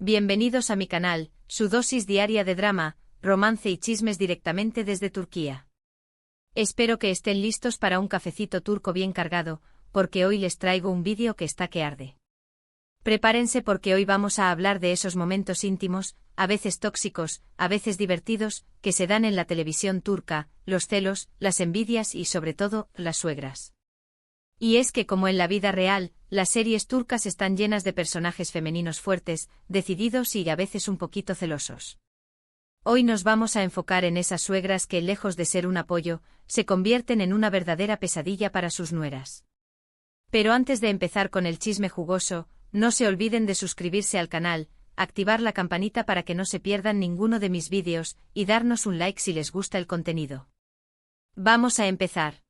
Bienvenidos a mi canal, su dosis diaria de drama, romance y chismes directamente desde Turquía. Espero que estén listos para un cafecito turco bien cargado, porque hoy les traigo un vídeo que está que arde. Prepárense porque hoy vamos a hablar de esos momentos íntimos, a veces tóxicos, a veces divertidos, que se dan en la televisión turca, los celos, las envidias y sobre todo, las suegras. Y es que como en la vida real, las series turcas están llenas de personajes femeninos fuertes, decididos y a veces un poquito celosos. Hoy nos vamos a enfocar en esas suegras que, lejos de ser un apoyo, se convierten en una verdadera pesadilla para sus nueras. Pero antes de empezar con el chisme jugoso, no se olviden de suscribirse al canal, activar la campanita para que no se pierdan ninguno de mis vídeos, y darnos un like si les gusta el contenido. Vamos a empezar.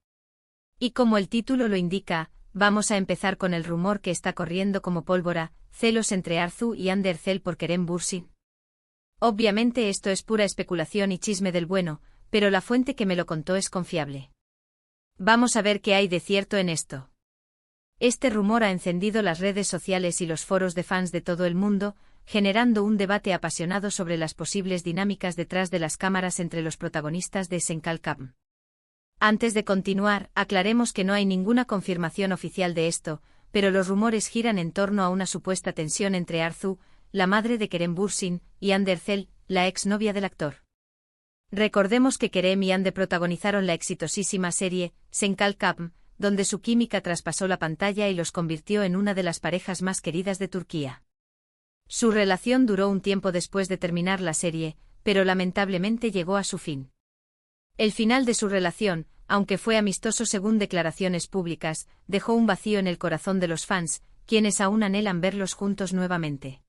Y como el título lo indica, vamos a empezar con el rumor que está corriendo como pólvora, celos entre Arzu y Hande Erçel por Kerem Bürsin. Obviamente esto es pura especulación y chisme del bueno, pero la fuente que me lo contó es confiable. Vamos a ver qué hay de cierto en esto. Este rumor ha encendido las redes sociales y los foros de fans de todo el mundo, generando un debate apasionado sobre las posibles dinámicas detrás de las cámaras entre los protagonistas de Senkalkam. Antes de continuar, aclaremos que no hay ninguna confirmación oficial de esto, pero los rumores giran en torno a una supuesta tensión entre Arzu, la madre de Kerem Bürsin, y Hande Erçel, la exnovia del actor. Recordemos que Kerem y Hande protagonizaron la exitosísima serie Senkalkam, donde su química traspasó la pantalla y los convirtió en una de las parejas más queridas de Turquía. Su relación duró un tiempo después de terminar la serie, pero lamentablemente llegó a su fin. El final de su relación, aunque fue amistoso según declaraciones públicas, dejó un vacío en el corazón de los fans, quienes aún anhelan verlos juntos nuevamente.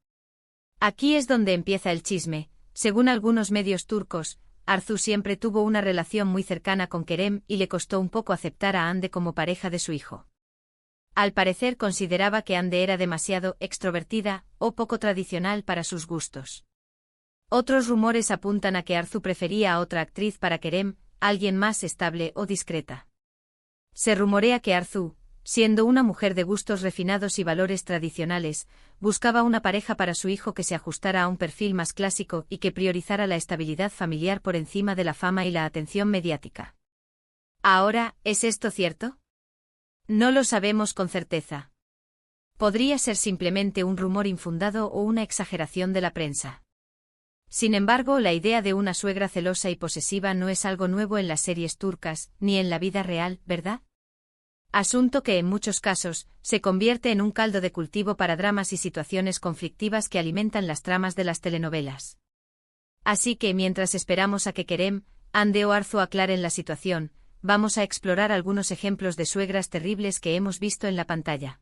Aquí es donde empieza el chisme. Según algunos medios turcos, Arzu siempre tuvo una relación muy cercana con Kerem y le costó un poco aceptar a Hande como pareja de su hijo. Al parecer consideraba que Hande era demasiado extrovertida o poco tradicional para sus gustos. Otros rumores apuntan a que Arzu prefería a otra actriz para Kerem, alguien más estable o discreta. Se rumorea que Arzu, siendo una mujer de gustos refinados y valores tradicionales, buscaba una pareja para su hijo que se ajustara a un perfil más clásico y que priorizara la estabilidad familiar por encima de la fama y la atención mediática. Ahora, ¿es esto cierto? No lo sabemos con certeza. Podría ser simplemente un rumor infundado o una exageración de la prensa. Sin embargo, la idea de una suegra celosa y posesiva no es algo nuevo en las series turcas, ni en la vida real, ¿verdad? Asunto que en muchos casos, se convierte en un caldo de cultivo para dramas y situaciones conflictivas que alimentan las tramas de las telenovelas. Así que mientras esperamos a que Kerem, Hande o Arzu aclaren la situación, vamos a explorar algunos ejemplos de suegras terribles que hemos visto en la pantalla.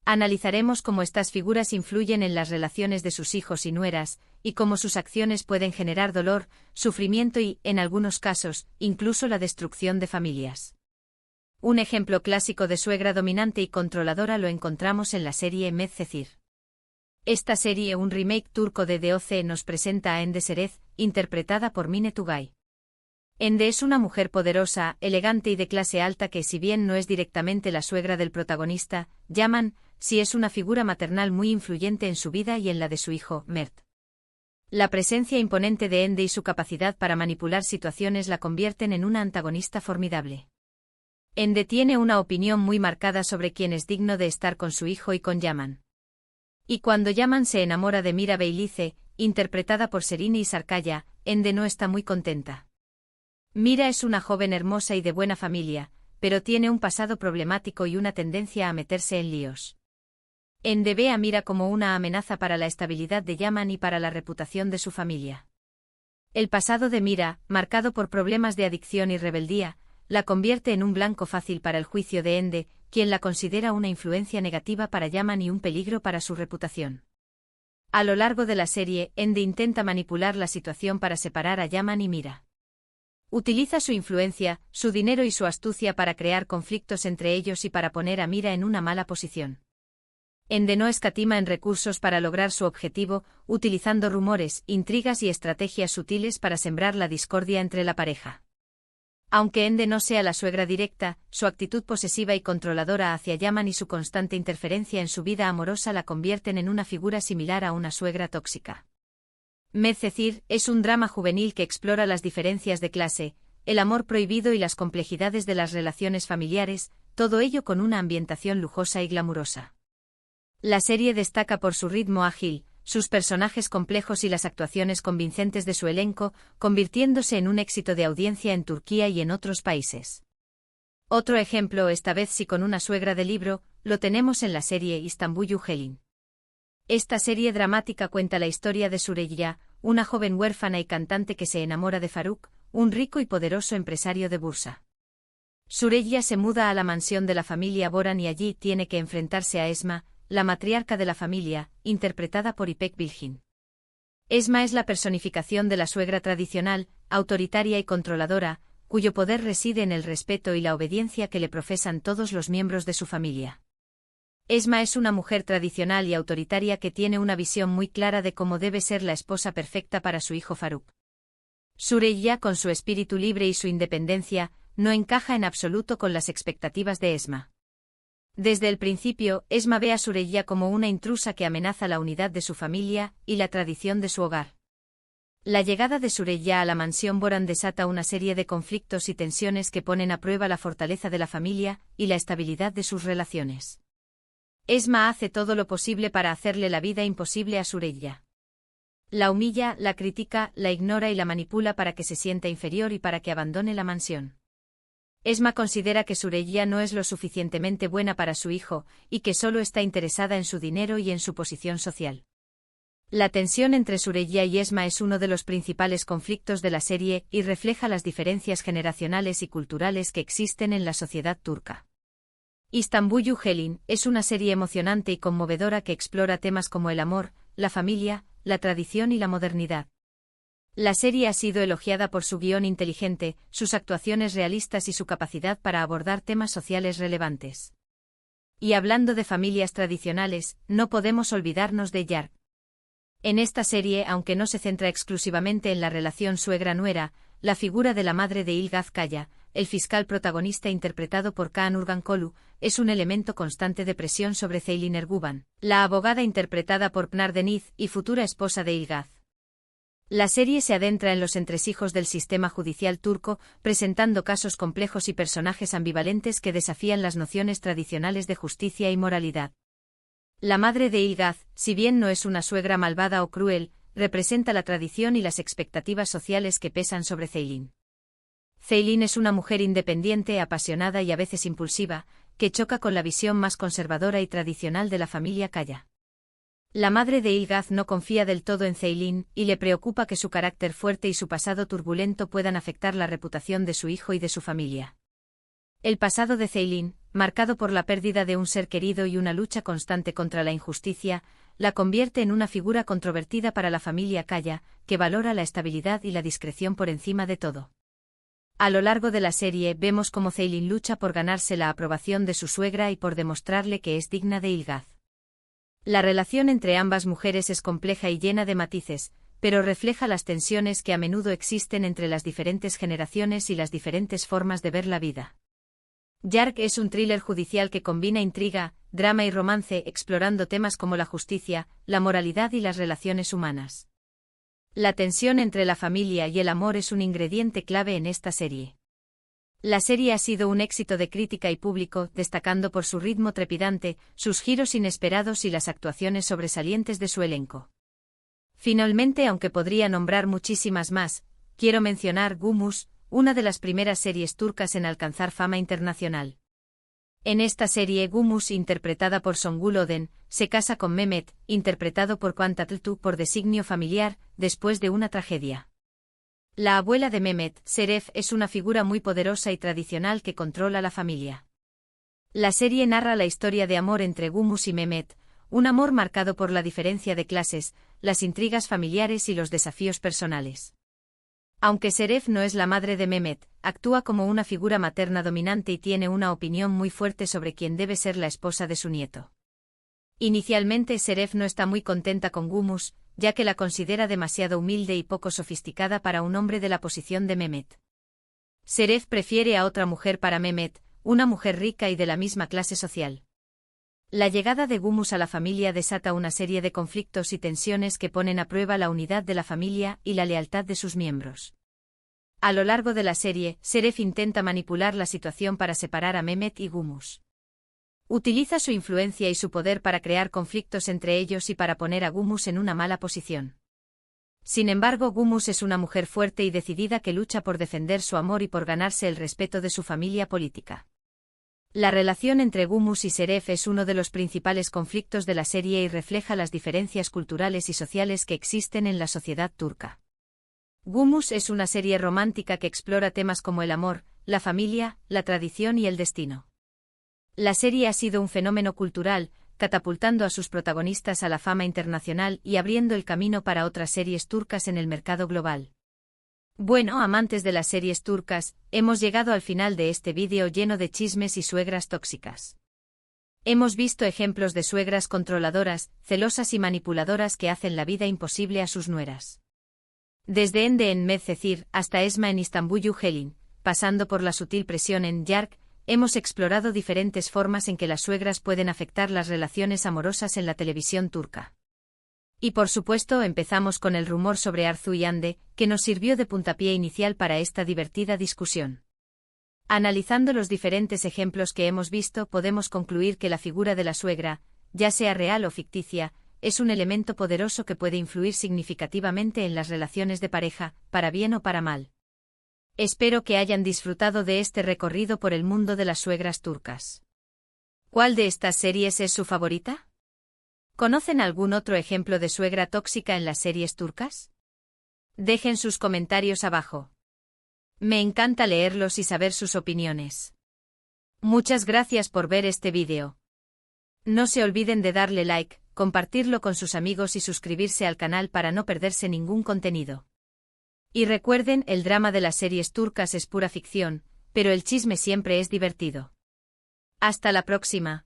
Analizaremos cómo estas figuras influyen en las relaciones de sus hijos y nueras, y cómo sus acciones pueden generar dolor, sufrimiento y, en algunos casos, incluso la destrucción de familias. Un ejemplo clásico de suegra dominante y controladora lo encontramos en la serie Medcezir. Esta serie, un remake turco de DOC, nos presenta a Hande Şeref, interpretada por Mine Tugay. Hande es una mujer poderosa, elegante y de clase alta que, si bien no es directamente la suegra del protagonista, Yaman, sí es una figura maternal muy influyente en su vida y en la de su hijo, Mert. La presencia imponente de Hande y su capacidad para manipular situaciones la convierten en una antagonista formidable. Hande tiene una opinión muy marcada sobre quién es digno de estar con su hijo y con Yaman. Y cuando Yaman se enamora de Mira Beylice, interpretada por Serini Sarkaya, Hande no está muy contenta. Mira es una joven hermosa y de buena familia, pero tiene un pasado problemático y una tendencia a meterse en líos. Hande ve a Mira como una amenaza para la estabilidad de Yaman y para la reputación de su familia. El pasado de Mira, marcado por problemas de adicción y rebeldía, la convierte en un blanco fácil para el juicio de Hande, quien la considera una influencia negativa para Yaman y un peligro para su reputación. A lo largo de la serie, Hande intenta manipular la situación para separar a Yaman y Mira. Utiliza su influencia, su dinero y su astucia para crear conflictos entre ellos y para poner a Mira en una mala posición. Hande no escatima en recursos para lograr su objetivo, utilizando rumores, intrigas y estrategias sutiles para sembrar la discordia entre la pareja. Aunque Ende no sea la suegra directa, su actitud posesiva y controladora hacia Yaman y su constante interferencia en su vida amorosa la convierten en una figura similar a una suegra tóxica. Medcezir es un drama juvenil que explora las diferencias de clase, el amor prohibido y las complejidades de las relaciones familiares, todo ello con una ambientación lujosa y glamurosa. La serie destaca por su ritmo ágil, sus personajes complejos y las actuaciones convincentes de su elenco, convirtiéndose en un éxito de audiencia en Turquía y en otros países. Otro ejemplo, esta vez sí con una suegra de libro, lo tenemos en la serie Istanbul Helin. Esta serie dramática cuenta la historia de Süreyya, una joven huérfana y cantante que se enamora de Faruk, un rico y poderoso empresario de Bursa. Süreyya se muda a la mansión de la familia Boran y allí tiene que enfrentarse a Esma, la matriarca de la familia, interpretada por İpek Bilgin. Esma es la personificación de la suegra tradicional, autoritaria y controladora, cuyo poder reside en el respeto y la obediencia que le profesan todos los miembros de su familia. Esma es una mujer tradicional y autoritaria que tiene una visión muy clara de cómo debe ser la esposa perfecta para su hijo Faruk. Süreyya, con su espíritu libre y su independencia, no encaja en absoluto con las expectativas de Esma. Desde el principio, Esma ve a Süreyya como una intrusa que amenaza la unidad de su familia y la tradición de su hogar. La llegada de Süreyya a la mansión Boran desata una serie de conflictos y tensiones que ponen a prueba la fortaleza de la familia y la estabilidad de sus relaciones. Esma hace todo lo posible para hacerle la vida imposible a Süreyya. La humilla, la critica, la ignora y la manipula para que se sienta inferior y para que abandone la mansión. Esma considera que Süreyya no es lo suficientemente buena para su hijo, y que solo está interesada en su dinero y en su posición social. La tensión entre Süreyya y Esma es uno de los principales conflictos de la serie y refleja las diferencias generacionales y culturales que existen en la sociedad turca. Istanbul Helin es una serie emocionante y conmovedora que explora temas como el amor, la familia, la tradición y la modernidad. La serie ha sido elogiada por su guión inteligente, sus actuaciones realistas y su capacidad para abordar temas sociales relevantes. Y hablando de familias tradicionales, no podemos olvidarnos de Yark. En esta serie, aunque no se centra exclusivamente en la relación suegra-nuera, la figura de la madre de Ilgaz Kaya, el fiscal protagonista interpretado por Kaan Urgankolu, es un elemento constante de presión sobre Ceylin Erguvan, la abogada interpretada por Pınar Deniz y futura esposa de Ilgaz. La serie se adentra en los entresijos del sistema judicial turco, presentando casos complejos y personajes ambivalentes que desafían las nociones tradicionales de justicia y moralidad. La madre de Ilgaz, si bien no es una suegra malvada o cruel, representa la tradición y las expectativas sociales que pesan sobre Ceylin. Ceylin es una mujer independiente, apasionada y a veces impulsiva, que choca con la visión más conservadora y tradicional de la familia Kaya. La madre de Ilgaz no confía del todo en Ceylin y le preocupa que su carácter fuerte y su pasado turbulento puedan afectar la reputación de su hijo y de su familia. El pasado de Ceylin, marcado por la pérdida de un ser querido y una lucha constante contra la injusticia, la convierte en una figura controvertida para la familia Kaya, que valora la estabilidad y la discreción por encima de todo. A lo largo de la serie vemos cómo Ceylin lucha por ganarse la aprobación de su suegra y por demostrarle que es digna de Ilgaz. La relación entre ambas mujeres es compleja y llena de matices, pero refleja las tensiones que a menudo existen entre las diferentes generaciones y las diferentes formas de ver la vida. Yark es un thriller judicial que combina intriga, drama y romance, explorando temas como la justicia, la moralidad y las relaciones humanas. La tensión entre la familia y el amor es un ingrediente clave en esta serie. La serie ha sido un éxito de crítica y público, destacando por su ritmo trepidante, sus giros inesperados y las actuaciones sobresalientes de su elenco. Finalmente, aunque podría nombrar muchísimas más, quiero mencionar Gumuz, una de las primeras series turcas en alcanzar fama internacional. En esta serie, Gumuz, interpretada por Songül Öden, se casa con Mehmet, interpretado por Kaan Tatlıtuğ por designio familiar, después de una tragedia. La abuela de Mehmet, Seref, es una figura muy poderosa y tradicional que controla la familia. La serie narra la historia de amor entre Gumuz y Mehmet, un amor marcado por la diferencia de clases, las intrigas familiares y los desafíos personales. Aunque Seref no es la madre de Mehmet, actúa como una figura materna dominante y tiene una opinión muy fuerte sobre quién debe ser la esposa de su nieto. Inicialmente Seref no está muy contenta con Gumuz, ya que la considera demasiado humilde y poco sofisticada para un hombre de la posición de Mehmet. Şeref prefiere a otra mujer para Mehmet, una mujer rica y de la misma clase social. La llegada de Gümüş a la familia desata una serie de conflictos y tensiones que ponen a prueba la unidad de la familia y la lealtad de sus miembros. A lo largo de la serie, Şeref intenta manipular la situación para separar a Mehmet y Gümüş. Utiliza su influencia y su poder para crear conflictos entre ellos y para poner a Gümüş en una mala posición. Sin embargo, Gümüş es una mujer fuerte y decidida que lucha por defender su amor y por ganarse el respeto de su familia política. La relación entre Gümüş y Şeref es uno de los principales conflictos de la serie y refleja las diferencias culturales y sociales que existen en la sociedad turca. Gümüş es una serie romántica que explora temas como el amor, la familia, la tradición y el destino. La serie ha sido un fenómeno cultural, catapultando a sus protagonistas a la fama internacional y abriendo el camino para otras series turcas en el mercado global. Bueno, amantes de las series turcas, hemos llegado al final de este vídeo lleno de chismes y suegras tóxicas. Hemos visto ejemplos de suegras controladoras, celosas y manipuladoras que hacen la vida imposible a sus nueras. Desde Ende en Medcezir hasta Esma en Istambul Yuhelin, pasando por la sutil presión en Yark, hemos explorado diferentes formas en que las suegras pueden afectar las relaciones amorosas en la televisión turca. Y por supuesto empezamos con el rumor sobre Arzu y Hande, que nos sirvió de puntapié inicial para esta divertida discusión. Analizando los diferentes ejemplos que hemos visto, podemos concluir que la figura de la suegra, ya sea real o ficticia, es un elemento poderoso que puede influir significativamente en las relaciones de pareja, para bien o para mal. Espero que hayan disfrutado de este recorrido por el mundo de las suegras turcas. ¿Cuál de estas series es su favorita? ¿Conocen algún otro ejemplo de suegra tóxica en las series turcas? Dejen sus comentarios abajo. Me encanta leerlos y saber sus opiniones. Muchas gracias por ver este vídeo. No se olviden de darle like, compartirlo con sus amigos y suscribirse al canal para no perderse ningún contenido. Y recuerden, el drama de las series turcas es pura ficción, pero el chisme siempre es divertido. Hasta la próxima.